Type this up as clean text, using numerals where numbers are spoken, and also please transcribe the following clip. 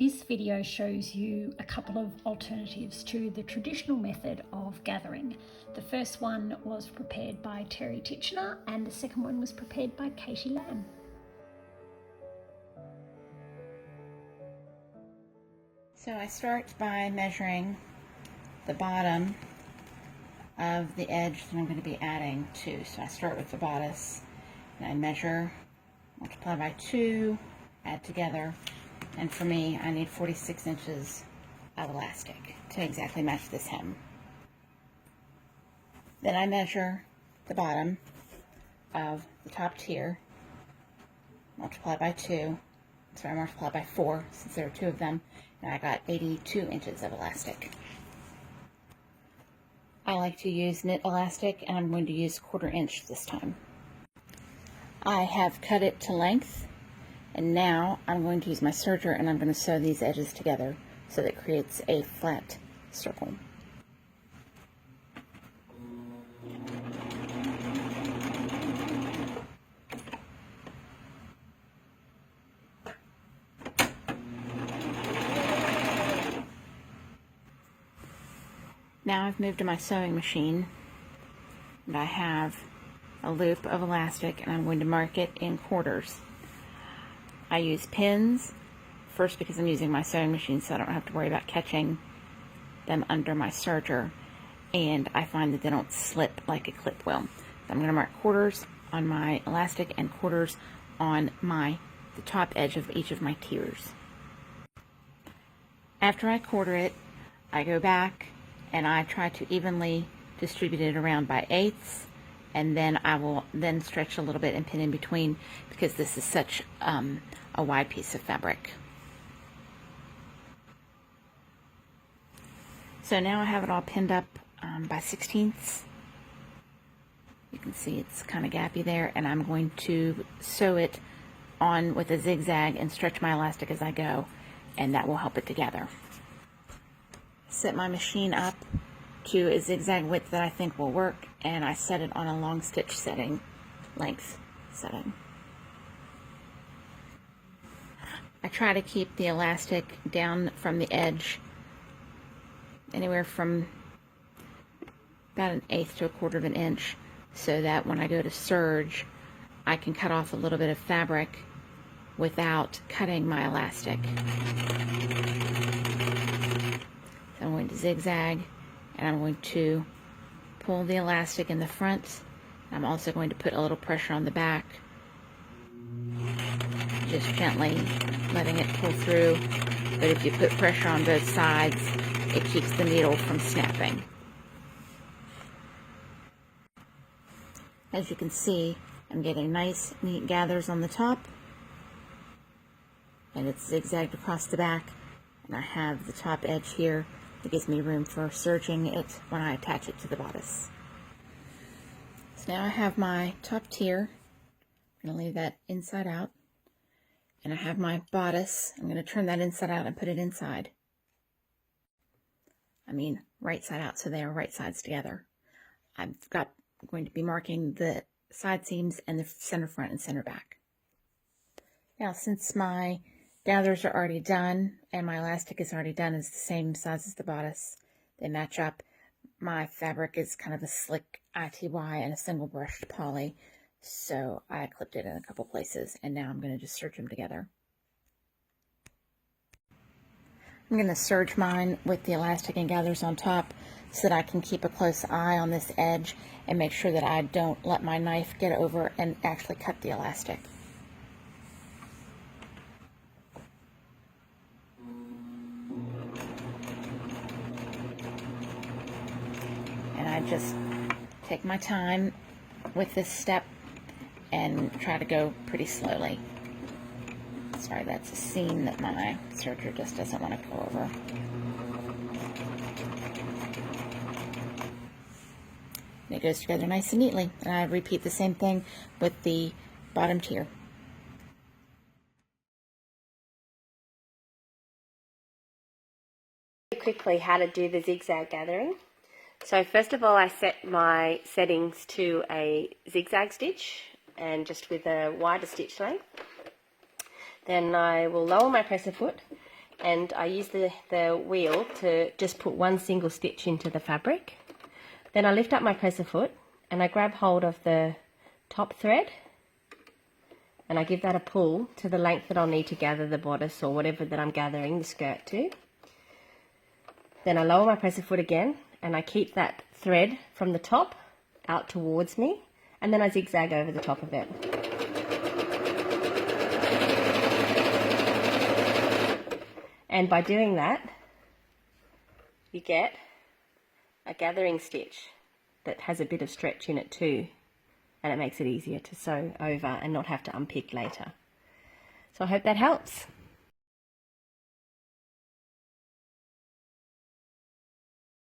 This video shows you a couple of alternatives to the traditional method of gathering. The first one was prepared by Terry Titchener and the second one was prepared by Katie Lamb. So I start by measuring the bottom of the edge that I'm going to be adding to. So I start with the bodice and I measure, multiply by 2, add together, and for me I need 46 inches of elastic to exactly match this hem. Then I measure the bottom of the top tier, multiply by 2, sorry, multiply by 4 since there are 2 of them, and I got 82 inches of elastic. I like to use knit elastic and I'm going to use 1/4 inch this time. I have cut it to length and now I'm going to use my serger and I'm going to sew these edges together so that it creates a flat circle. Now I've moved to my sewing machine and I have a loop of elastic and I'm going to mark it in quarters. I use pins first because I'm using my sewing machine so I don't have to worry about catching them under my serger, and I find that they don't slip like a clip will. So I'm going to mark quarters on my elastic and quarters on the top edge of each of my tiers. After I quarter it, I go back and I try to evenly distribute it around by eighths, and then I will then stretch a little bit and pin in between because this is such a wide piece of fabric. So now I have it all pinned up by 16ths. You can see it's kind of gappy there, and I'm going to sew it on with a zigzag and stretch my elastic as I go, and that will help it together. Set my machine up to a zigzag width that I think will work, and I set it on a long stitch length setting. I try to keep the elastic down from the edge anywhere from about 1/8 to 1/4 inch so that when I go to serge I can cut off a little bit of fabric without cutting my elastic. So I'm going to zigzag and I'm going to pull the elastic in the front. I'm also going to put a little pressure on the back, just gently letting it pull through, but if you put pressure on both sides it keeps the needle from snapping. As you can see, I'm getting nice neat gathers on the top and it's zigzagged across the back, and I have the top edge here that gives me room for serging it when I attach it to the bodice. So now I have my top tier. I'm going to leave that inside out, and I have my bodice. I'm going to turn that inside out and put it inside. I mean right side out, so they are right sides together. I'm going to be marking the side seams and the center front and center back. Now, since my gathers are already done and my elastic is already done, it's the same size as the bodice, they match up. My fabric is kind of a slick ITY and a single brushed poly, so I clipped it in a couple places, and now I'm going to just serge them together. I'm going to serge mine with the elastic and gathers on top so that I can keep a close eye on this edge and make sure that I don't let my knife get over and actually cut the elastic. And I just take my time with this step and try to go pretty slowly. Sorry, that's a seam that my serger just doesn't want to go over. And it goes together nice and neatly. And I repeat the same thing with the bottom tier. Quickly how to do the zigzag gathering. So first of all, I set my settings to a zigzag stitch and just with a wider stitch length. Then I will lower my presser foot and I use the wheel to just put one single stitch into the fabric. Then I lift up my presser foot and I grab hold of the top thread and I give that a pull to the length that I'll need to gather the bodice or whatever that I'm gathering the skirt to. Then I lower my presser foot again and I keep that thread from the top out towards me, and then I zigzag over the top of it. And by doing that, you get a gathering stitch that has a bit of stretch in it too, and it makes it easier to sew over and not have to unpick later. So I hope that helps.